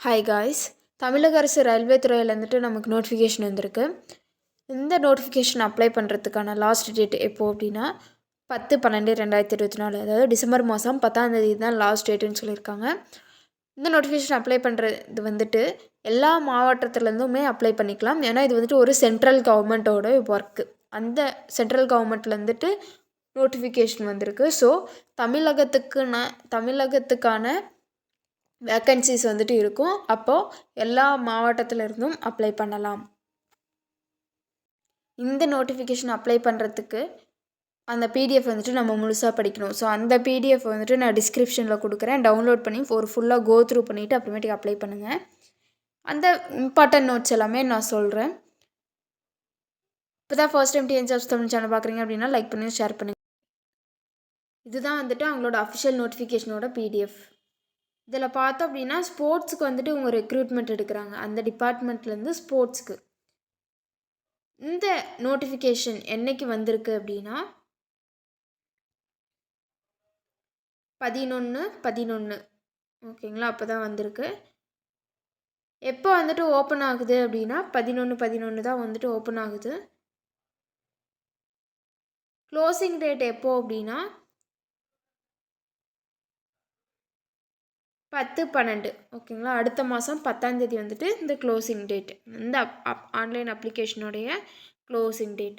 Hi guys, தமிழக அரசு railway துறையில் வந்துட்டு நமக்கு நோட்டிஃபிகேஷன் வந்திருக்கு. இந்த நோட்டிஃபிகேஷன் அப்ளை பண்ணுறதுக்கான லாஸ்ட் டேட் எப்போது அப்படின்னா 10/12/2024, அதாவது டிசம்பர் மாதம் 10ஆம் தேதி தான் லாஸ்ட் டேட்டுன்னு சொல்லியிருக்காங்க. இந்த நோட்டிஃபிகேஷன் அப்ளை பண்ணுறது வந்துட்டு எல்லா மாவட்டத்துலேருந்துமே அப்ளை பண்ணிக்கலாம். ஏன்னா இது வந்துட்டு ஒரு சென்ட்ரல் கவர்மெண்ட்டோட ஒர்க்கு. அந்த சென்ட்ரல் கவர்மெண்ட்டில் வந்துட்டு நோட்டிஃபிகேஷன் வந்திருக்கு. ஸோ தமிழகத்துக்கான வேக்கன்சிஸ் வந்துட்டு இருக்கும். அப்போது எல்லா மாவட்டத்தில் இருந்தும் அப்ளை பண்ணலாம். இந்த நோட்டிஃபிகேஷன் அப்ளை பண்ணுறதுக்கு அந்த பிடிஎஃப் வந்துட்டு நம்ம முழுசாக படிக்கணும். ஸோ அந்த பிடிஎஃப் வந்துட்டு நான் டிஸ்கிரிப்ஷனில் கொடுக்குறேன். டவுன்லோட் பண்ணி ஒரு ஃபுல்லாக கோ த்ரூ பண்ணிவிட்டு அப்புறமேட்டுக்கு அப்ளை பண்ணுங்கள். அந்த இம்பார்ட்டன்ட் நோட்ஸ் எல்லாமே நான் சொல்கிறேன். இப்போ தான் first time TN jobs Tamil channel பார்க்குறீங்க அப்படின்னா லைக் பண்ணி ஷேர் பண்ணுங்கள். இதுதான் வந்துட்டு அவங்களோட அஃபிஷியல் நோட்டிஃபிகேஷனோட பிடிஎஃப். இதில் பார்த்தோம் அப்படின்னா ஸ்போர்ட்ஸுக்கு வந்துட்டு இவங்க ரெக்ரூட்மெண்ட் எடுக்கிறாங்க. அந்த டிபார்ட்மெண்ட்லேருந்து ஸ்போர்ட்ஸுக்கு இந்த நோட்டிஃபிகேஷன் என்னைக்கு வந்திருக்கு அப்படின்னா 11/11 ஓகேங்களா, அப்போ தான் வந்திருக்கு. எப்போ வந்துட்டு ஓப்பன் ஆகுது அப்படின்னா 11/11 தான் வந்துட்டு ஓப்பன் ஆகுது. க்ளோசிங் டேட் எப்போ அப்படின்னா 10/12 ஓகேங்களா, அடுத்த மாதம் 10ஆம் தேதி வந்துட்டு இந்த க்ளோசிங் டேட், இந்த ஆன்லைன் அப்ளிகேஷனுடைய க்ளோசிங் டேட்.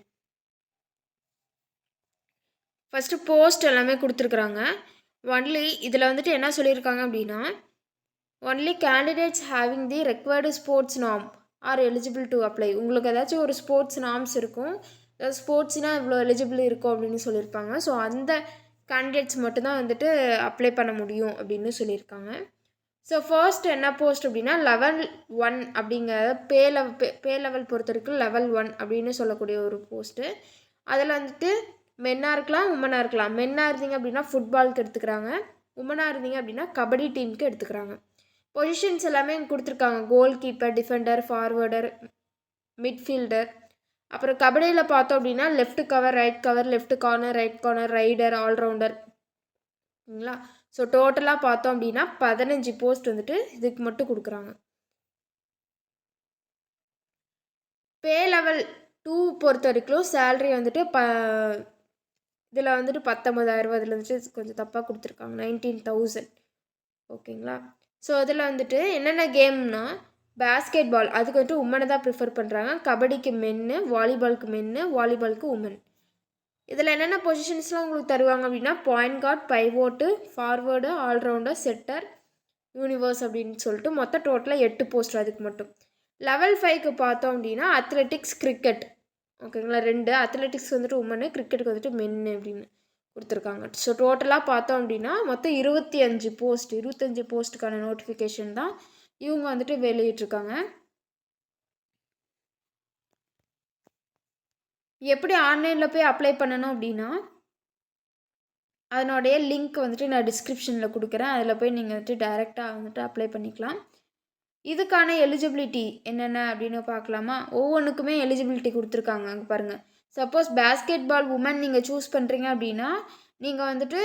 ஃபஸ்ட்டு போஸ்ட் எல்லாமே கொடுத்துருக்குறாங்க. ஒன்லி இதில் வந்துட்டு என்ன சொல்லியிருக்காங்க அப்படின்னா only candidates having the required sports norm are eligible to apply. உங்களுக்கு ஏதாச்சும் ஒரு ஸ்போர்ட்ஸ் நார்ம்ஸ் இருக்கும், ஏதாவது ஸ்போர்ட்ஸ்னால் இவ்வளோ எலிஜிபிள் இருக்கும் அப்படின்னு சொல்லியிருப்பாங்க. ஸோ அந்த கேண்டிடேட்ஸ் மட்டும்தான் வந்துட்டு அப்ளை பண்ண முடியும் அப்படின்னு சொல்லியிருக்காங்க. ஸோ ஃபர்ஸ்ட் என்ன போஸ்ட் அப்படின்னா லெவல் 1 அப்படிங்கிற பே லெவல் பொறுத்த வரைக்கும் லெவல் 1 அப்படின்னு சொல்லக்கூடிய ஒரு போஸ்ட்டு. அதில் வந்துட்டு மென்னாக இருக்கலாம், உமனாக இருக்கலாம். மென்னாக இருந்தீங்க அப்படின்னா ஃபுட்பாலுக்கு எடுத்துக்கிறாங்க, உமனாக இருந்தீங்க அப்படின்னா கபடி டீமுக்கு எடுத்துக்கிறாங்க. பொசிஷன்ஸ் எல்லாமே இங்கே கொடுத்துருக்காங்க. Goalkeeper, defender, forwarder, midfielder. அப்புறம் கபடியில் பார்த்தோம் அப்படின்னா left cover, right cover, left corner, right corner, raider, all rounder. ஓகேங்களா. ஸோ டோட்டலாக பார்த்தோம் அப்படின்னா 15 போஸ்ட் வந்துட்டு இதுக்கு மட்டும் கொடுக்குறாங்க. பே லெவல் 2 பொறுத்த வரைக்கும் சேல்ரி வந்துட்டு இதில் வந்துட்டு 19,000, இதில் வந்துட்டு கொஞ்சம் தப்பாக கொடுத்துருக்காங்க, 19,000 ஓகேங்களா. ஸோ அதில் வந்துட்டு என்னென்ன கேம்னா பேஸ்கெட் பால், அதுக்கு வந்துட்டு உமனை தான் ப்ரிஃபர் பண்ணுறாங்க. கபடிக்கு மென்னு, வாலிபாலுக்கு மென்னு, வாலிபாலுக்கு உமன். இதில் என்னென்ன பொசிஷன்ஸ்லாம் உங்களுக்கு தருவாங்க அப்படின்னா point guard, pivot, forward, allrounder, setter, universe அப்படின்னு சொல்லிட்டு மொத்தம் டோட்டலாக 8 போஸ்ட் அதுக்கு மட்டும். லெவல் 5க்கு பார்த்தோம் அப்படின்னா அத்லெட்டிக்ஸ், கிரிக்கெட் ஓகேங்களா. 2 அத்லெட்டிக்ஸ் வந்துட்டு உமனு, கிரிக்கெட்டுக்கு வந்துட்டு மென்னு அப்படின்னு கொடுத்துருக்காங்க. ஸோ டோட்டலாக பார்த்தோம் அப்படின்னா மொத்தம் 25 போஸ்ட்டுக்கான நோட்டிஃபிகேஷன் தான் இவங்க வந்துட்டு வெளியிட்ருக்காங்க. எப்படி ஆன்லைனில் போய் அப்ளை பண்ணணும் அப்படின்னா அதனுடைய லிங்க் வந்துட்டு நான் டிஸ்கிரிப்ஷனில் கொடுக்குறேன். அதில் போய் நீங்கள் வந்துட்டு டைரெக்டாக வந்துட்டு அப்ளை பண்ணிக்கலாம். இதுக்கான எலிஜிபிலிட்டி என்னென்ன அப்படின்னு பார்க்கலாமா. ஒவ்வொன்றுக்குமே எலிஜிபிலிட்டி கொடுத்துருக்காங்க. அங்கே பாருங்கள், சப்போஸ் பேஸ்கெட் பால் உமன் நீங்கள் சூஸ் பண்ணுறீங்க அப்படின்னா நீங்கள் வந்துட்டு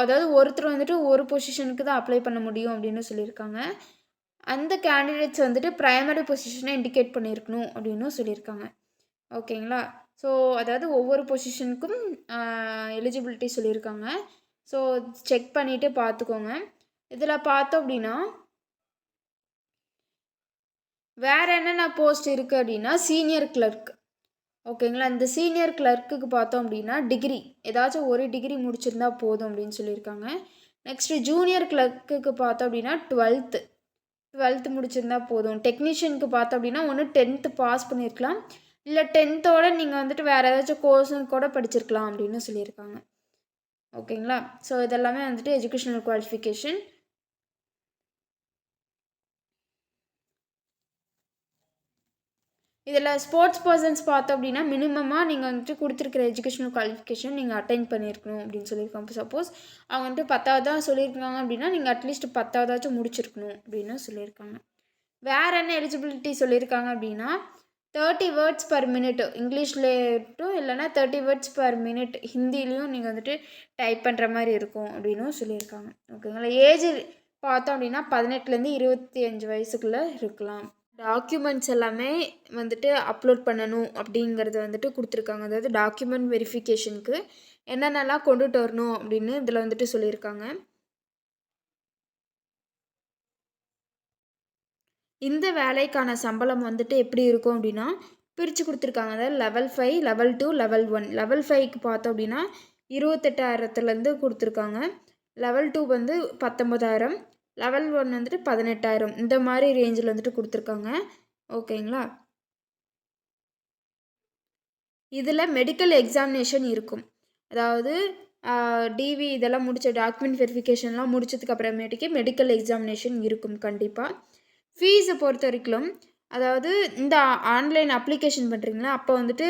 அதாவது ஒருத்தர் வந்துட்டு ஒரு பொசிஷனுக்கு தான் அப்ளை பண்ண முடியும் அப்படின்னு சொல்லியிருக்காங்க. அந்த கேண்டிடேட்ஸ் வந்துட்டு ப்ரைமரி பொசிஷனை இண்டிகேட் பண்ணியிருக்கணும் அப்படின்னு சொல்லியிருக்காங்க. ஓகேங்களா. ஸோ அதாவது ஒவ்வொரு பொசிஷனுக்கும் எலிஜிபிலிட்டி சொல்லியிருக்காங்க. ஸோ செக் பண்ணிவிட்டு பார்த்துக்கோங்க. இதில் பார்த்தோம் அப்படின்னா வேறு என்னென்ன போஸ்ட் இருக்குது அப்படின்னா சீனியர் கிளர்க் ஓகேங்களா. இந்த சீனியர் கிளர்க்குக்கு பார்த்தோம் அப்படின்னா டிகிரி, ஏதாச்சும் ஒரு டிகிரி முடிச்சிருந்தா போதும் அப்படின்னு சொல்லியிருக்காங்க. நெக்ஸ்ட்டு ஜூனியர் கிளர்க்குக்கு பார்த்தோம் அப்படின்னா 12th முடிச்சிருந்தா போதும். டெக்னீஷியனுக்கு பார்த்தோம் அப்படின்னா ஒன்று 10th பாஸ் பண்ணியிருக்கலாம், இல்லை 10th நீங்கள் வந்துட்டு வேறு ஏதாச்சும் கோர்ஸும் கூட படிச்சிருக்கலாம் அப்படின்னு சொல்லியிருக்காங்க. ஓகேங்களா. ஸோ இதெல்லாமே வந்துட்டு எஜுகேஷனல் குவாலிஃபிகேஷன். இதில் ஸ்போர்ட்ஸ் பர்சன்ஸ் பார்த்தோம் அப்படின்னா மினிமமாக நீங்கள் வந்துட்டு கொடுத்துருக்கிற எஜுகேஷனல் குவாலிஃபிகேஷன் நீங்கள் அட்டைன் பண்ணியிருக்கணும் அப்படின்னு சொல்லியிருக்காங்க. சப்போஸ் அவங்க வந்துட்டு 10th தான் சொல்லியிருக்காங்க அப்படின்னா நீங்கள் அட்லீஸ்ட் 10th முடிச்சிருக்கணும் அப்படின்னு சொல்லியிருக்காங்க. வேறு என்ன எலிஜிபிலிட்டி சொல்லியிருக்காங்க அப்படின்னா 30 words per minute இங்கிலீஷ்லேட்டும் இல்லைனா 30 words per minute ஹிந்திலையும் நீங்கள் வந்துட்டு டைப் பண்ணுற மாதிரி இருக்கும் அப்படின்னும் சொல்லியிருக்காங்க. ஓகேங்களா. ஏஜ் பார்த்தோம் அப்படின்னா 18லேருந்து 25 வயசுக்குள்ளே இருக்கலாம். டாக்குமெண்ட்ஸ் எல்லாமே வந்துட்டு அப்லோட் பண்ணணும் அப்படிங்கிறது வந்துட்டு கொடுத்துருக்காங்க. அதாவது டாக்குமெண்ட் வெரிஃபிகேஷனுக்கு என்னென்னலாம் கொண்டுட்டு வரணும் அப்படின்னு இதில் வந்துட்டு சொல்லியிருக்காங்க. இந்த வேலைக்கான சம்பளம் வந்துட்டு எப்படி இருக்கும் அப்படின்னா பிரித்து கொடுத்துருக்காங்க. அதாவது லெவல் 5, லெவல் 2, லெவல் 1. லெவல் 5க்கு பார்த்தோம் அப்படின்னா 28,000லேருந்து கொடுத்துருக்காங்க. லெவல் 2 வந்து 19,000, லெவல் 1 வந்துட்டு 18,000 இந்த மாதிரி ரேஞ்சில் வந்துட்டு கொடுத்துருக்காங்க. ஓகேங்களா? இதில் மெடிக்கல் எக்ஸாமினேஷன் இருக்கும். அதாவது டிவி இதெல்லாம் முடித்த டாக்குமெண்ட் வெரிஃபிகேஷன்லாம் முடிச்சதுக்கு அப்புறமேட்டுக்கு மெடிக்கல் எக்ஸாமினேஷன் இருக்கும் கண்டிப்பாக. ஃபீஸை பொறுத்த வரைக்கும் அதாவது இந்த ஆன்லைன் அப்ளிகேஷன் பண்ணுறீங்களா அப்போ வந்துட்டு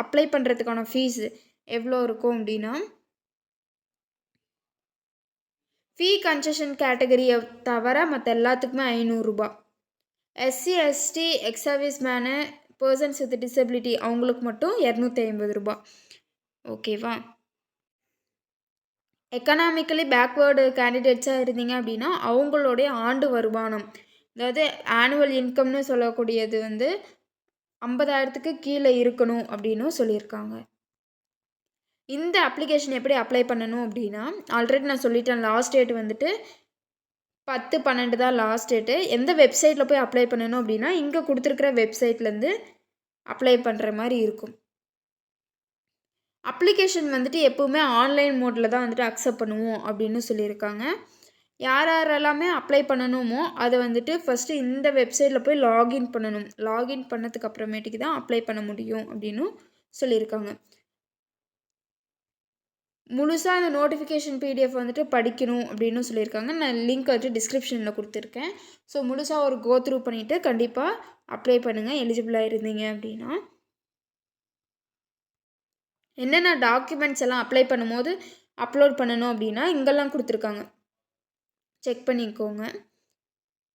அப்ளை பண்ணுறதுக்கான ஃபீஸ் எவ்வளோ இருக்கும் அப்படின்னா ஃபீ கன்செஷன் கேட்டகரியை தவிர மற்ற எல்லாத்துக்குமே 500 ரூபா. SC ST ex service men persons with disability அவங்களுக்கு மட்டும் 250 ரூபா. ஓகேவா? எக்கனாமிக்கலி பேக்வேர்டு கேண்டிடேட்ஸாக இருந்தீங்க அப்படின்னா அவங்களுடைய ஆண்டு வருமானம் அதாவது ஆனுவல் இன்கம்னு சொல்லக்கூடியது வந்து 50,000க்கு கீழே இருக்கணும் அப்படின்னு சொல்லியிருக்காங்க. இந்த அப்ளிகேஷன் எப்படி அப்ளை பண்ணணும் அப்படின்னா ஆல்ரெடி நான் சொல்லிட்டேன் லாஸ்ட் டேட் வந்துட்டு 10/12 தான் லாஸ்ட் டேட்டு. எந்த வெப்சைட்டில் போய் அப்ளை பண்ணணும் அப்படின்னா இங்கே கொடுத்துருக்குற வெப்சைட்லேருந்து அப்ளை பண்ணுற மாதிரி இருக்கும். அப்ளிகேஷன் வந்துட்டு எப்போவுமே ஆன்லைன் மோடில் தான் வந்துட்டு அக்செப்ட் பண்ணுவோம் அப்படின்னு சொல்லியிருக்காங்க. யாரெல்லாமே அப்ளை பண்ணணுமோ அதை வந்துட்டு ஃபஸ்ட்டு இந்த வெப்சைட்டில் போய் லாகின் பண்ணணும். லாகின் பண்ணதுக்கு அப்புறமேட்டுக்கு தான் அப்ளை பண்ண முடியும் அப்படின்னு சொல்லியிருக்காங்க. முழுசாக அந்த நோட்டிஃபிகேஷன் பிடிஎஃப் வந்துட்டு படிக்கணும் அப்படின்னு சொல்லியிருக்காங்க. நான் லிங்க் வந்துட்டு டிஸ்கிரிப்ஷனில் கொடுத்துருக்கேன். ஸோ முழுசாக ஒரு கோ த்ரூ பண்ணிவிட்டு கண்டிப்பாக அப்ளை பண்ணுங்கள் எலிஜிபிளாக இருந்தீங்க அப்படின்னா. என்னென்ன டாக்குமெண்ட்ஸ் எல்லாம் அப்ளை பண்ணும்போது அப்லோட் பண்ணணும் அப்படின்னா இங்கெல்லாம் கொடுத்துருக்காங்க, செக் பண்ணிக்கோங்க.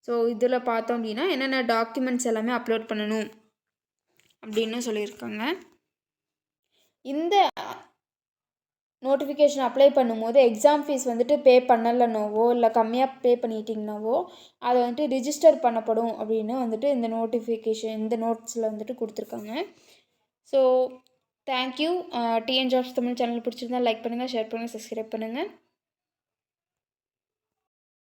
ஸோ இதில் பார்த்தோம் அப்படின்னா என்னென்ன டாக்குமெண்ட்ஸ் எல்லாமே அப்லோட் பண்ணணும் அப்படின்னு சொல்லியிருக்காங்க. இந்த நோட்டிஃபிகேஷன் அப்ளை பண்ணும்போது எக்ஸாம் ஃபீஸ் வந்துட்டு பே பண்ணலைன்னாவோ இல்லை கம்மியாக பே பண்ணிட்டீங்கன்னாவோ அதை வந்துட்டு ரிஜிஸ்டர் பண்ணப்படும் அப்படின்னு வந்துட்டு இந்த நோட்டிஃபிகேஷன் இந்த நோட்ஸில் வந்துட்டு கொடுத்துருக்காங்க. So thank you. TN jobs Tamil channel பிடிச்சிருந்தா லைக் பண்ணுங்கள், ஷேர் பண்ணுங்கள், சப்ஸ்கிரைப் பண்ணுங்கள்.